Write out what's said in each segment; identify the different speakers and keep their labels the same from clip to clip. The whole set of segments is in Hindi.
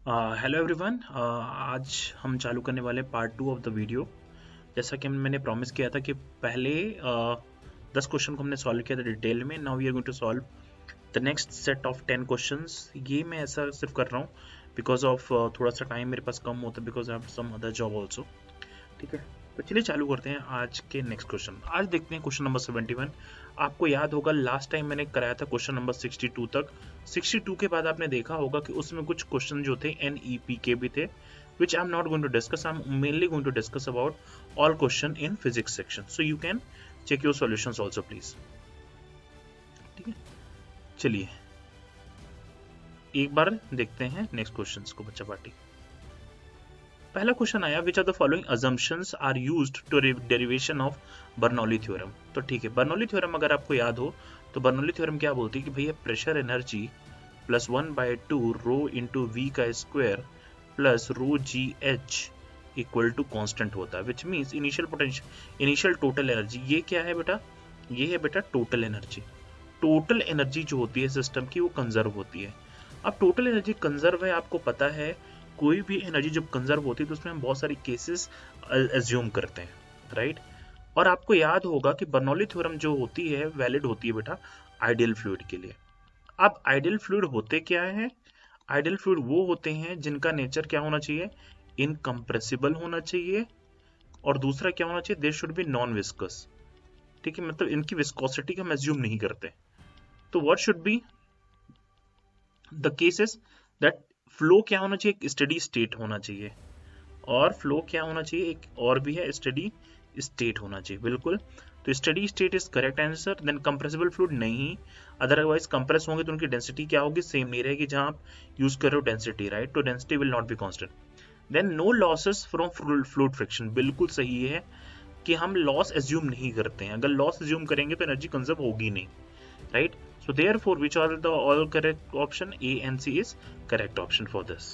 Speaker 1: Hello everyone. आज हम चालू करने वाले पार्ट 2 ऑफ द वीडियो। जैसा कि मैंने प्रॉमिस किया था कि पहले 10 क्वेश्चन को हमने सॉल्व किया था डिटेल में। Now we are going to solve the next set of 10 questions. ये मैं ऐसा सिर्फ कर रहा हूँ बिकॉज ऑफ थोड़ा सा टाइम मेरे पास कम होता है, because I have some other job also. ठीक है, तो चलिए चालू करते हैं आज के नेक्स्ट क्वेश्चन। आज देखते हैं क्वेश्चन नंबर 71। आपको याद होगा लास्ट टाइम मैंने कराया था क्वेश्चन नंबर 62 तक। 62 के बाद आपने देखा होगा कि उसमें कुछ क्वेश्चन जो थे एनईपी के भी थे, which I'm not going to discuss. I'm mainly going to discuss about all question in physics section. So you can check your solutions also please. ठीक है, चलिए एक बार देखते हैं नेक्स्ट क्वेश्चंस को बच्चा पार्टी। पहला क्वेश्चन आया, which are the following assumptions are used to derivation of Bernoulli theorem. तो ठीक है, बर्नौली थ्योरम अगर आपको याद हो तो बर्नौली थ्योरम क्या बोलती है कि भैया pressure energy plus 1/2 rho into V का square plus rho G H equal to constant होता है, which means initial potential initial total energy. ये क्या है बेटा? ये है बेटा टोटल एनर्जी। टोटल एनर्जी जो होती है सिस्टम की वो कंजर्व होती है। अब टोटल एनर्जी कंजर्व है, आपको पता है कोई भी एनर्जी जब कंजर्व होती है तो उसमें हम बहुत सारी केसेस एज्यूम करते हैं, राइट। और आपको याद होगा कि बर्नौली थ्योरम जो होती है वैलिड होती है बेटा आइडियल फ्लूइड के लिए। अब आइडियल फ्लूइड होते क्या है? आइडियल फ्लूइड वो होते हैं जिनका नेचर क्या होना चाहिए? इनकम्प्रेसिबल होना चाहिए। और दूसरा क्या होना चाहिए? They should be non viscous. ठीक है, मतलब इनकी विस्कोसिटी का हम एज्यूम नहीं करते। तो what should be the cases? That flow क्या होना चाहिए? एक स्टडी स्टेट होना चाहिए। और फ्लो क्या होना चाहिए? एक और भी है, स्टडी स्टेट होना चाहिए। बिल्कुल, तो steady state is correct answer. Then compressible fluid नहीं, अदरवाइज कंप्रेस होंगे तो उनकी डेंसिटी क्या होगी? सेम नहीं रहेगी जहां आप यूज कर रहे हो डेंसिटी, राइट। तो density will not be constant. Then no losses from fluid friction, बिल्कुल सही है कि हम लॉस एज्यूम नहीं करते हैं। अगर लॉस एज्यूम करेंगे तो एनर्जी कंजर्व होगी नहीं, right. So therefore, which are the all correct option? A and C is correct option for this.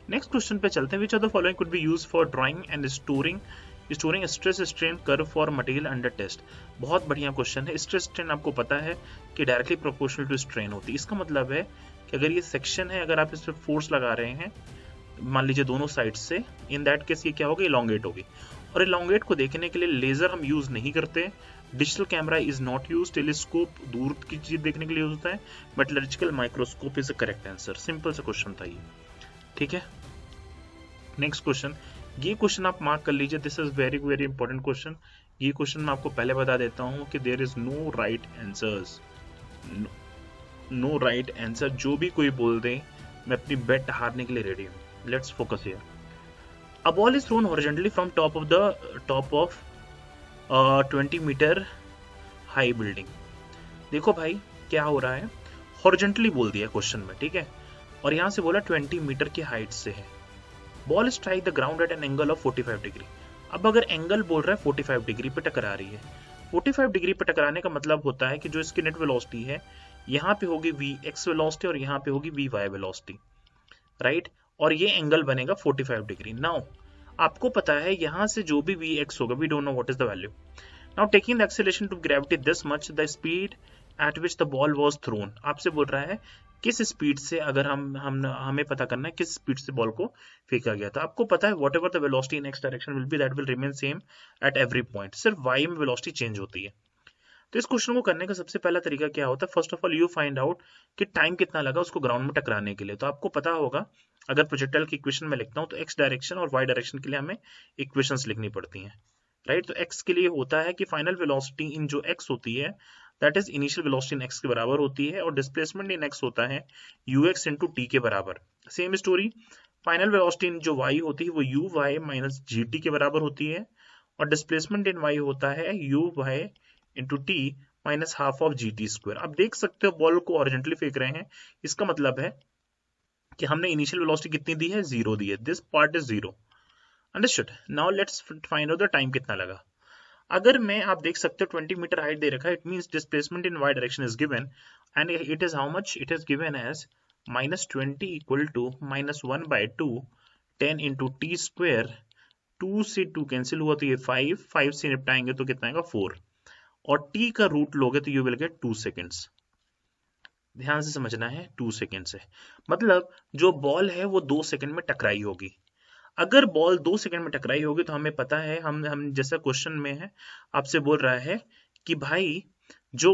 Speaker 1: Next question पे चलते हैं। Which of the following could be used for drawing and storing stress strain curve for material under test? बहुत बढ़िया क्वेश्चन है। स्ट्रेस स्ट्रेन आपको पता है कि डायरेक्टली प्रोपोर्शनल टू स्ट्रेन होती है। इसका मतलब है कि अगर ये सेक्शन है, अगर आप इस पर फोर्स लगा रहे हैं मान लीजिए दोनों साइड से, इन दैट केस ये क्या होगी? इलोंगेट होगी। और इलोंगेट को देखने के लिए लेजर हम यूज नहीं करते, digital camera is not use, telescope दूर की चीज देखने के लिए यूज होता है, metallurgical microscope is a correct answer. Simple सा क्वेश्चन था ये, ठीक है। नेक्स्ट क्वेश्चन, ये क्वेश्चन आप मार्क कर लीजिए, this is very very important question. ये क्वेश्चन मैं आपको पहले बता देता हूँ कि there is no right answers, no right answer. जो भी कोई बोल दे मैं अपनी बेट हारने के लिए रेडी हूँ। Let's focus here. A ball is thrown horizontally from top of 20 metre high building. देखो भाई क्या हो रहा है, हॉरिजेंटली बोल दिया क्वेश्चन में, ठीक है। और यहां से बोला 20 मीटर की हाइट से है। Ball strike the ground eight an angle of 45 degree. अब अगर एंगल बोल रहा है 45 डिग्री पे टकरा रही है, 45 डिग्री पे टकराने का मतलब होता है कि जो इसकी नेट वेलोसिटी है यहाँ पे होगी वी एक्स वेलोसिटी और यहाँ पे होगी वी वाई वेलोसिटी, राइट। और ये एंगल बनेगा 45 डिग्री। नाउ आपको पता है यहां से जो भी वी एक्स होगा, we don't know what is the value. Now taking the acceleration to gravity this much, the speed at which the ball was thrown. आपसे बोल रहा है किस स्पीड से, अगर हम हमें पता करना है किस स्पीड से बॉल को फेंका गया था। आपको पता है what ever the velocity in x direction will be, that will remain same at every point. सिर्फ वाई में वेलोसिटी चेंज होती है। तो इस क्वेश्चन को करने का सबसे पहला तरीका क्या होता है? First of all you find out कि टाइम कितना लगा उसको ग्राउंड में टकराने के लिए। तो आपको पता होगा अगर प्रोजेक्टाइल की इक्वेशन में लिखता हूँ तो एक्स डायरेक्शन और वाई डायरेक्शन के लिए हमें इक्वेशंस लिखनी पड़ती हैं, राइट। तो एक्स के लिए होता है कि फाइनल वेलोसिटी इन जो एक्स होती है that is initial velocity in x के बराबर होती है, और डिस्प्लेसमेंट इन एक्स होता है यू एक्स इंटू टी के बराबर। Same story, final velocity in जो वाई होती है वो U Y minus G T के बराबर होती है, और डिस्प्लेसमेंट इन वाई होता है U Y into T minus half of G T square. अब देख सकते हो बॉल को ऑरिजेंटली फेंक रहे हैं, इसका मतलब है कि हमने इनिशियल वेलोसिटी कितनी दी है? 0 दी है। This part is 0, understood. Now let's find out the time कितना लगा। अगर मैं, आप देख सकते हो 20 मीटर हाइट दे रखा है, it means displacement in Y direction is given and it is how much? It is given as -20 equal to -1/2 10 into T square. 2 से 2 कैंसिल हुआ तो ये 5 से निपटाएंगे तो कितना आएगा? 4, और t का रूट लोगे तो यू विल गेट 2 सेकेंड्स। ध्यान से समझना है 2 सेकेंड से, मतलब जो बॉल है वो 2 सेकेंड में टकराई होगी। अगर बॉल 2 सेकेंड में टकराई होगी तो हमें पता है, हम जैसा क्वेश्चन में है आपसे बोल रहा है कि भाई जो,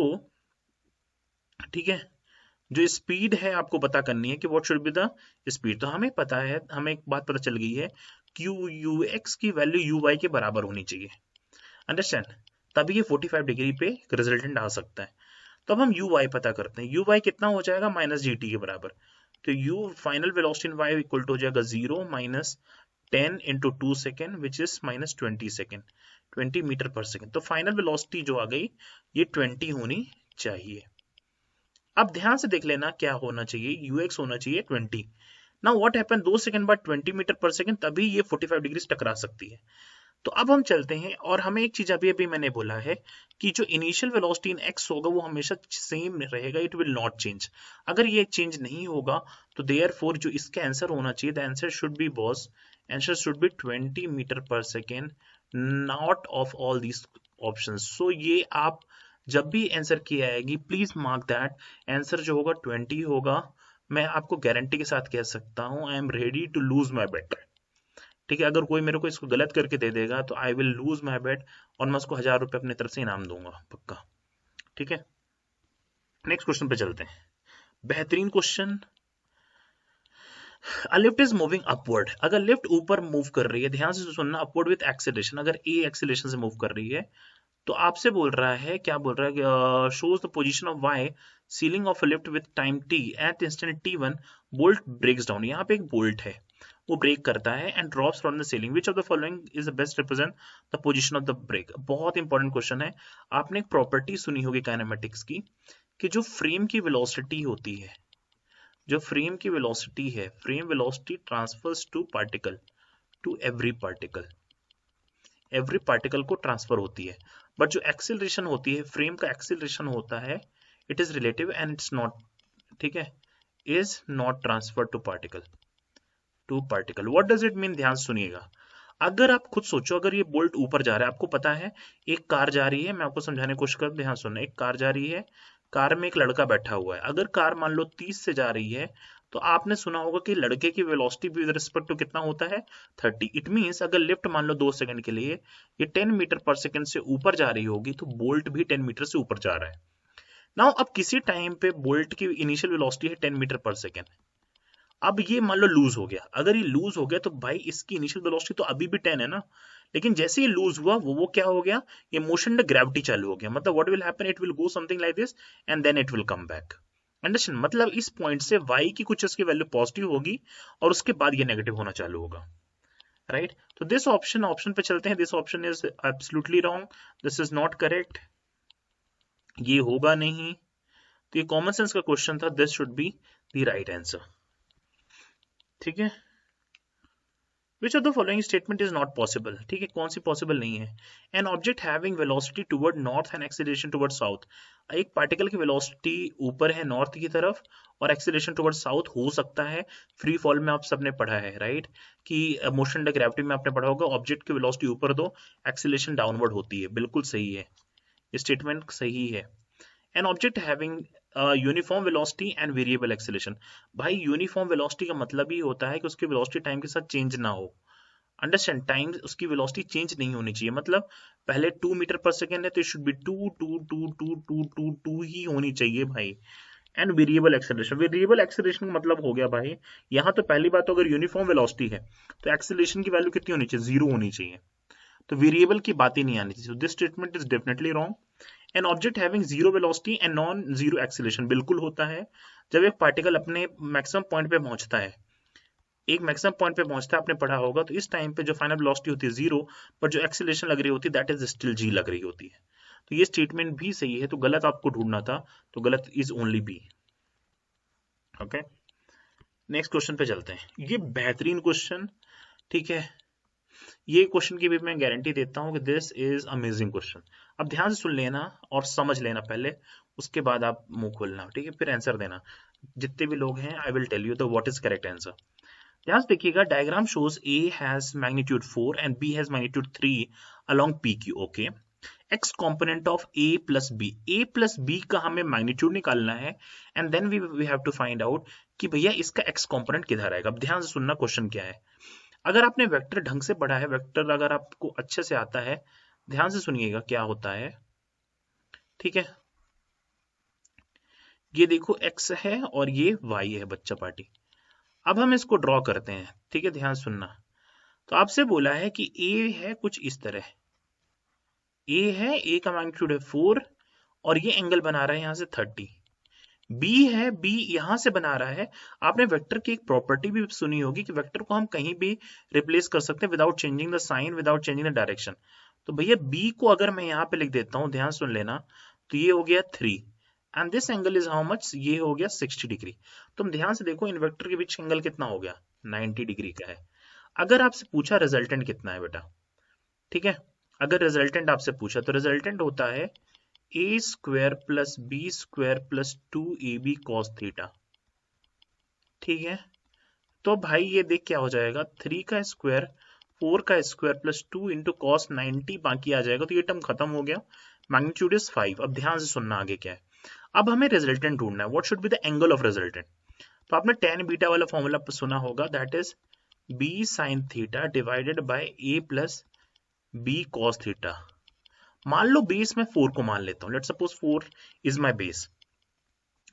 Speaker 1: ठीक है, जो स्पीड है आपको पता करनी है कि what should be the speed. तो हमें पता है, हमें एक बात पता चल गई है कि यू एक्स की वैल्यू यू वाई के बराबर होनी चाहिए, अंडरस्टैंड, तभी ये 45 डिग्री पे रिजल्टेंट आ सकता है। तो अब हम यू वाई पता करते हैं, यू वाई कितना हो जाएगा माइनस जी टी के बराबर। तो U final velocity in Y equal to हो जाएगा 0 minus 10 into 2 second which is minus 20 second, 20 metre पर सेकेंड। तो फाइनल वेलोसिटी जो आ गई ये 20 होनी चाहिए। अब ध्यान से देख लेना क्या होना चाहिए, यूएक्स होना चाहिए 20। नाउ व्हाट हैपन, 2 सेकंड बाद 20 मीटर पर सेकंड, तभी ये 45 डिग्री टकरा सकती है। तो अब हम चलते हैं, और हमें एक चीज अभी अभी मैंने बोला है कि जो इनिशियल वेलोसिटी इन एक्स होगा वो हमेशा सेम रहेगा, इट विल नॉट चेंज। अगर ये चेंज नहीं होगा तो देयरफॉर जो इसका आंसर होना चाहिए, the answer should be boss, answer should be 20 metre पर second, not of all these options. So ये आप जब भी आंसर की आएगी प्लीज मार्क दैट आंसर जो होगा 20 होगा। मैं आपको गारंटी के साथ कह सकता हूं, I am ready to lose my bet. ठीक है, अगर कोई मेरे को इसको गलत करके दे देगा तो आई विल लूज माई बेट, और मैं उसको 1000 रुपये अपनी तरफ से इनाम दूंगा पक्का। ठीक है, नेक्स्ट क्वेश्चन पे चलते हैं, बेहतरीन question. A lift is moving upward, अगर लिफ्ट ऊपर मूव कर रही है, ध्यान से सुनना, अपवर्ड विथ एक्सेलरेशन, अगर ए एक्सेलरेशन से मूव कर रही है, तो आपसे बोल रहा है, क्या बोल रहा है, shows the position of Y ceiling of a lift with time T at instant t1 bolt breaks down. यहाँ पे एक बोल्ट है वो ब्रेक करता है and drops from the ceiling, which of the following is the best represent the position of the break. बहुत इंपॉर्टेंट क्वेश्चन है। आपने एक प्रॉपर्टी सुनी होगी काइनेमेटिक्स की कि जो फ्रेम की वेलोसिटी होती है, जो फ्रेम की वेलोसिटी है, frame velocity transfers to particle, to every particle को ट्रांसफर होती है, बट जो एक्सेलरेशन होती है, फ्रेम का एक्सेलरेशन होता है, it is relative and it's not, ठीक है, is not transfer to particle, what does it mean, ध्यान सुनिएगा। अगर आप खुद सोचो, अगर ये बोल्ट ऊपर जा रहा है, आपको पता है एक कार जा रही है, मैं आपको समझाने की कोशिश कर, ध्यान सुनना, एक कार जा रही है, कार में एक लड़का बैठा हुआ है, अगर कार मान लो 30 से जा रही है, तो आपने सुना होगा कि लड़के की वेलोसिटी विद रिस्पेक्ट टू कितना होता है 30। इट मींस अगर लिफ्ट मान लो 2 सेकंड के लिए ये 10 मीटर पर सेकंड से ऊपर जा रही होगी, तो बोल्ट भी 10 मीटर से ऊपर जा रहा है। नाउ अब किसी टाइम पे बोल्ट की इनिशियल वेलोसिटी है 10 मीटर पर सेकंड, अब ये मान लो लूज हो गया, अगर ये लूज हो गया तो भाई इसकी इनिशियल वेलोसिटी तो अभी भी 10 है ना, लेकिन जैसे ये लूज हुआ वो क्या हो गया, ये मोशन में ग्रेविटी चालू हो गया, मतलब what will happen, it will go something like this and then it will come back, understand, मतलब इस पॉइंट से y की कुछ इसकी वैल्यू पॉजिटिव होगी और उसके बाद ये नेगेटिव होना चालू होगा, राइट। तो दिस ऑप्शन पे चलते हैं, this option is absolutely wrong, this is not correct, ये होगा नहीं। तो ये कॉमन सेंस का क्वेश्चन था, this should be the right answer, ठीक है। Which of the following statement is not possible, ठीक है, कौन सी पॉसिबल नहीं है। An object having velocity toward north and acceleration toward south, एक पार्टिकल की वेलोसिटी ऊपर है नॉर्थ की तरफ और एक्सेलरेशन टुवर्ड साउथ हो सकता है, फ्री फॉल में आप सबने पढ़ा है, राइट, कि मोशन अंडर ग्रेविटी में आपने पढ़ा होगा, ऑब्जेक्ट की वेलोसिटी ऊपर दो, एक्सेलरेशन डाउनवर्ड होती है, बिल्कुल सही है, स्टेटमेंट सही है। An object having uniform velocity and variable acceleration, भाई यूनिफॉर्म वेलोसिटी का मतलब ही होता है कि उसकी वेलोसिटी टाइम के साथ चेंज ना हो, अंडरस्टैंड, टाइम उसकी वेलोसिटी चेंज नहीं होनी चाहिए, मतलब पहले 2 मीटर पर सेकेंड है तो शुड बी 2 ही होनी चाहिए भाई। And variable acceleration, variable acceleration का मतलब हो गया भाई, यहाँ तो पहली बात तो अगर यूनिफॉर्म वेलोसिटी है तो एक्सेलरेशन की वैल्यू कितनी होनी चाहिए, 0 होनी चाहिए, तो वेरिएबल की बात ही नहीं आनी चाहिए। This statement is definitely wrong. An object having zero velocity and non zero acceleration, बिल्कुल होता है, जब एक पार्टिकल अपने मैक्सिमम पॉइंट पे पहुंचता है, एक मैक्सिमम पॉइंट पे पहुंचता है, आपने पढ़ा होगा, तो इस टाइम पे जो फाइनल वेलोसिटी होती है 0, पर जो एक्सेलरेशन लग रही होती है दैट इज स्टिल g लग रही होती है। तो ये स्टेटमेंट भी सही है, तो गलत आपको ढूंढना था, तो गलत is only B, okay. Next question पे चलते हैं, ये बेहतरीन क्वेश्चन, ठीक है, ये क्वेश्चन की भी मैं गारंटी देता हूं कि दिस इज अमेजिंग क्वेश्चन। अब ध्यान से सुन लेना और समझ लेना पहले, उसके बाद आप मुंह खोलना, ठीक है, फिर आंसर देना, जितने भी लोग हैं I will tell you the what is correct answer. ध्यान से देखिएगा, diagram shows A has magnitude 4 and B has magnitude 3 along PQ, okay. X component of A plus B का हमें मैग्नीट्यूड निकालना है and then we have to find out कि भैया इसका एक्स कॉम्पोनेंट किधर आएगा। अब ध्यान से सुनना क्वेश्चन क्या है। अगर आपने वेक्टर ढंग से पढ़ा है, वेक्टर अगर आपको अच्छे से आता है, ध्यान से सुनिएगा क्या होता है। ठीक है, ये देखो x है और ये y है बच्चा पार्टी। अब हम इसको ड्रॉ करते हैं। ठीक है, ध्यान सुनना। तो आपसे बोला है कि a है कुछ इस तरह, a है, a का मैग्नीट्यूड है 4 और ये एंगल बना रहा है यहाँ से 30। b है, b यहाँ से बना रहा है। आपने वेक्टर की एक प्रॉपर्टी भी सुनी होगी कि वेक्टर को हम कहीं भी रिप्लेस कर सकते हैं without changing the sign, without changing the direction. तो भैया b को अगर मैं यहाँ पे लिख देता हूँ, ध्यान सुन लेना, तो ये हो गया 3 and this angle is how much, ये हो गया 60 डिग्री। तुम ध्यान से देखो इन वेक्टर के बीच एंगल कितना हो गया, 90 डिग्री का है। अगर आपसे पूछा रिजल्टेंट कितना है बेटा, ठीक है, अगर रिजल्टेंट आपसे पूछा तो रिजल्टेंट होता है A square plus B square plus 2ab cos theta. ठीक है, तो भाई ये देख क्या हो जाएगा, 3 का स्क्वायर 4 का स्क्वायर प्लस 2 इंटू कॉस 90 बाकी आ जाएगा। तो ये टर्म खत्म हो गया, मैग्नीट्यूड इज 5। अब ध्यान से सुनना आगे क्या है। अब हमें रिजल्टेंट ढूंढना है, what should be the angle of resultant. तो आपने tan बीटा वाला फॉर्मूला सुना होगा, that is b sin theta divided by a plus b cos theta. मान लो बेस में 4 को मान लेता हूँ, let's suppose 4 is my base.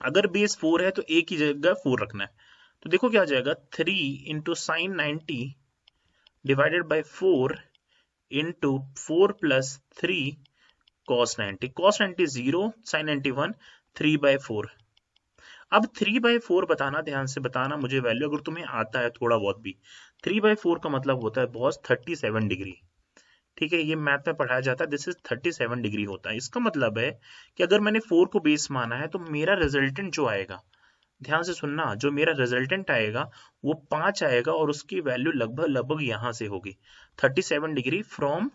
Speaker 1: अगर बेस 4 है तो a की जगह 4 रखना है। तो देखो क्या हो जाएगा, 3 into sine 90 divided by 4 into 4 plus 3 cos 90। cos 90 0, sin 91 3/4। अब 3/4 बताना, ध्यान से बताना मुझे वैल्यू, अगर तुम्हें आता है थोड़ा बहुत भी। 3/4 का मतलब होता है बॉस 37 डिग्री। ठीक है, ये मैथ में पढ़ाया जाता है, दिस इज 37 डिग्री होता है। इसका मतलब है कि अगर मैंने 4 को बेस माना है तो मेरा रिजल्टेंट जो आएगा, ध्यान से सुनना, जो मेरा रिजल्टेंट आएगा वो 5 आएगा और उसकी वैल्यू लगभग लगभग यहाँ से होगी, 37 डिग्री फ्रॉम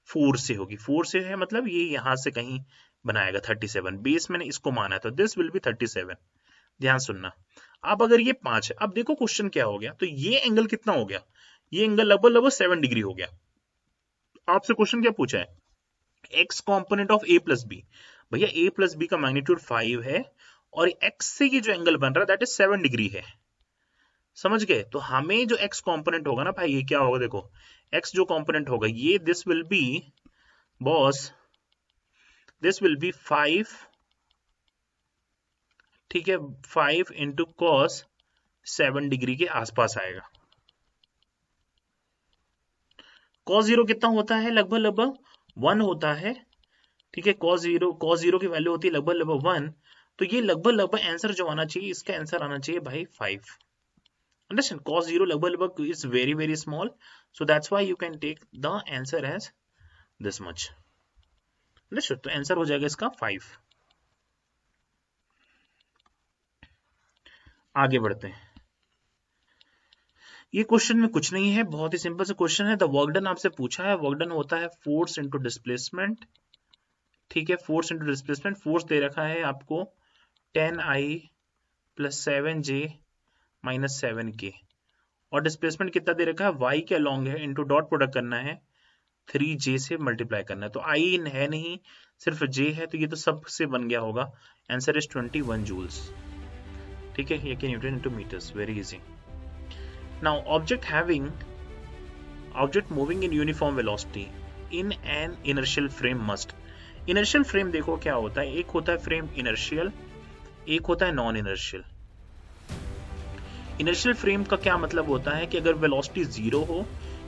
Speaker 1: 4 से होगी। 4 से है मतलब ये यहाँ से कहीं बनाएगा 37, बेस मैंने इसको माना है तो दिस विल बी 37। ध्यान सुनना। अब अगर ये 5 है, अब देखो क्वेश्चन क्या हो गया, तो ये एंगल कितना हो गया, ये एंगल लगभग लगभग 7 डिग्री हो गया। आपसे क्वेश्चन क्या पूछा है, X component of A plus B. भैया ए प्लस बी का मैग्नीट्यूड 5 है और एक्स से ये जो एंगल बन रहा है दैट इज 7 डिग्री है। समझ गए। तो हमें जो एक्स कॉम्पोनेंट होगा ना भाई, ये क्या होगा, देखो एक्स जो कॉम्पोनेंट होगा ये this will be boss, this will be 5, ठीक है, 5 इंटू कॉस 7 डिग्री के आसपास आएगा। कॉस 0 कितना होता है, लगभग लगभग 1 होता है। ठीक है, कॉस जीरो की वैल्यू होती है लगभग लगभग 1। तो ये लगभग लगभग आंसर जो आना चाहिए, इसका आंसर आना चाहिए भाई 5। अंडरस्टैंड, cos 0 लगभग लगभग is very very small, so that's why you can take the answer as this much। Understand, तो आंसर हो जाएगा इसका 5। आगे बढ़ते हैं। ये क्वेश्चन में कुछ नहीं है, बहुत ही सिंपल से क्वेश्चन है। द वर्क डन आपसे पूछा है, वर्क डन होता है फोर्स इनटू डिस्प्लेसमेंट। ठीक है, फोर्स इनटू डिस्प्लेसमेंट, फोर्स दे रखा है आपको 10I plus 7J minus 7K और डिस्प्लेसमेंट कितना दे रखा है, y के अलॉन्ग है, इनटू डॉट प्रोडक्ट करना है, 3J से मल्टीप्लाई करना है। तो I है नहीं, सिर्फ J है, तो ये तो सब से बन गया होगा। Answer is 21 joules. ठीक है, ये कि newton into metres, very easy. Now object moving in uniform velocity in an inertial frame must. Inertial frame देखो क्या होता है, एक होता है फ्रेम इनर्शियल, एक होता है नॉन इनर्शियल। इनर्शियल फ्रेम का क्या मतलब होता है कि अगर वेलोसिटी 0 हो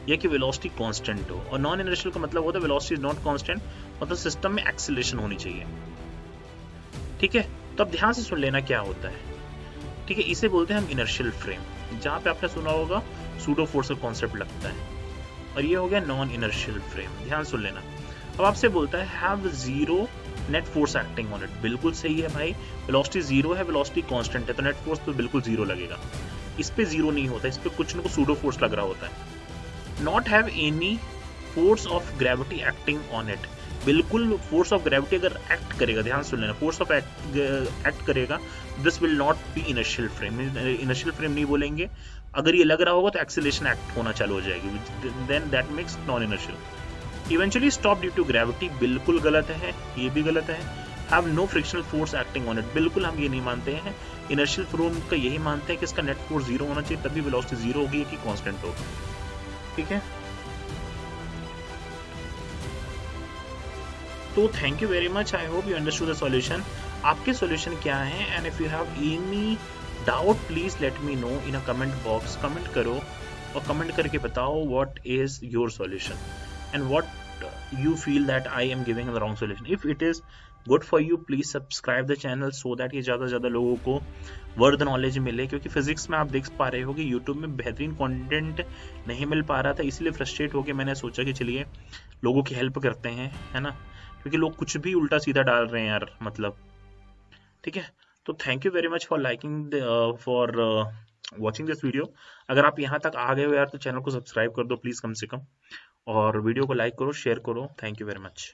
Speaker 1: या कि वेलोसिटी कांस्टेंट हो, और नॉन इनर्शियल का मतलब होता है वेलोसिटी इज नॉट कांस्टेंट, मतलब सिस्टम में एक्सीलरेशन होनी चाहिए। ठीक है, तो अब ध्यान से सुन लेना क्या होता है। ठीक है, इसे बोलते हैं हम इनर्शियल फ्रेम, जहां पे आपने सुना होगा सूडो फोर्स का कॉन्सेप्ट लगता है। और ये हो गया नॉन इनर्शियल फ्रेम, ध्यान सुन लेना। अब आपसे बोलता है have zero net force acting on it. बिल्कुल सही है भाई, वेलोसिटी 0 है, वेलोसिटी कांस्टेंट है, तो नेट फोर्स तो बिल्कुल 0 लगेगा। इस पे 0 नहीं होता, इस पे कुछ ना कुछ सूडो फोर्स लग रहा होता है। Not have any force of gravity acting on it. बिल्कुल फोर्स ऑफ ग्रेविटी अगर एक्ट करेगा, ध्यान सुन लेना, फोर्स ऑफ एक्ट करेगा, this will not B inertial frame. Inertial frame नहीं बोलेंगे। अगर ये लग रहा होगा तो एक्सीलरेशन एक्ट होना चालू हो जाएगी, then that makes non inertial. Eventually stop due to gravity, बिल्कुल गलत है, ये भी गलत है। Have no frictional force acting on it, बिल्कुल हम ये नहीं मानते हैं। इनर्शियल फ्लो का यही मानते हैं कि इसका नेट फोर्स जीरो होना चाहिए, तभी वेलोसिटी जीरो होगी कि कांस्टेंट होगी। ठीक है, तो thank you very much, I hope you understood the solution. आपके सॉल्यूशन क्या है, and if you have any doubt please let me know in a comment box, comment करो और कमेंट करके बताओ what is your solution and what you feel that I am giving the wrong solution. If it is good for you, please subscribe the channel so that ये ज़्यादा से ज़्यादा लोगों को वर्ड नॉलेज मिले, क्योंकि फिजिक्स में आप देख पा रहे हो कि यूट्यूब में बेहतरीन कंटेंट नहीं मिल पा रहा था, इसलिए फ्रस्ट्रेट होकर मैंने सोचा कि चलिए लोगों की हेल्प करते हैं, है ना, क्योंकि लोग कुछ भी उल्टा सीधा डाल रहे हैं यार, मतलब। ठीक है, तो thank you very much for liking for watching this video. अगर आप यहाँ तक आ गए हो यार तो चैनल को सब्सक्राइब कर दो प्लीज़, कम से कम, और वीडियो को लाइक करो, शेयर करो। Thank you very much.